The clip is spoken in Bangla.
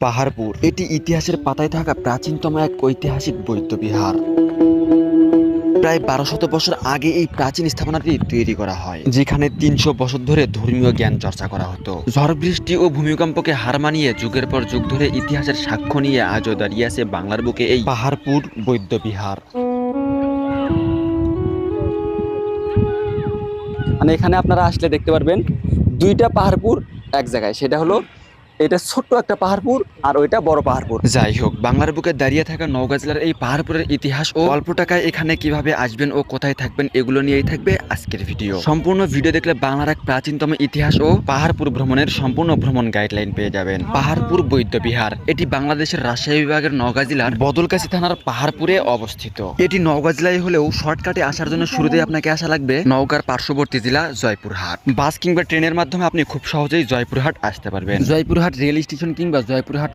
পাহাড়পুর এটি ইতিহাসের পাতায় থাকা প্রাচীনতম এক ঐতিহাসিক বৌদ্ধবিহার। প্রায় 1200 বছর আগে এই প্রাচীন স্থাপনাটি তৈরি করা হয়, যেখানে 300 বছর ধরে ধর্মীয় জ্ঞান চর্চা করা হতো। ঝড় বৃষ্টি ও ভূমিকম্পকে হার মানিয়ে যুগের পর যুগ ধরে ইতিহাসের সাক্ষ্য নিয়ে আজও দাঁড়িয়ে আছে বাংলার বুকে এই পাহাড়পুর বৌদ্ধবিহার। মানে এখানে আপনারা আসলে দেখতে পারবেন দুইটা পাহাড়পুর এক জায়গায়, সেটা হলো এটা ছোট্ট একটা পাহাড়পুর আর ওইটা বড় পাহাড়পুর। যাই হোক, বাংলার বুকে দাঁড়িয়ে থাকা নওগাঁ জেলার এই পাহাড়পুরের ইতিহাস ও অল্প টাকায় এখানে কিভাবে আসবেন ও কোথায় থাকবেন এগুলো নিয়েই থাকবে আজকের ভিডিও। সম্পূর্ণ ভিডিও দেখলে বাংলার এক প্রাচীনতম ইতিহাস ও পাহাড়পুর ভ্রমণের সম্পূর্ণ ভ্রমণ গাইডলাইন পেয়ে যাবেন। পাহাড়পুর বৌদ্ধবিহার এটি বাংলাদেশের রাজশাহী বিভাগের নওগাঁ জেলার বদলগাছি থানার পাহাড়পুরে অবস্থিত। এটি নওগাঁ জেলায় হলেও শর্টকাটে আসার জন্য শুরুতেই আপনাকে আসা লাগবে নওগাঁর পার্শ্ববর্তী জেলা জয়পুরহাট। বাস কিংবা ট্রেনের মাধ্যমে আপনি খুব সহজেই জয়পুরহাট আসতে পারবেন। জয়পুরহাট রেল স্টেশন কিংবা জয়পুরহাট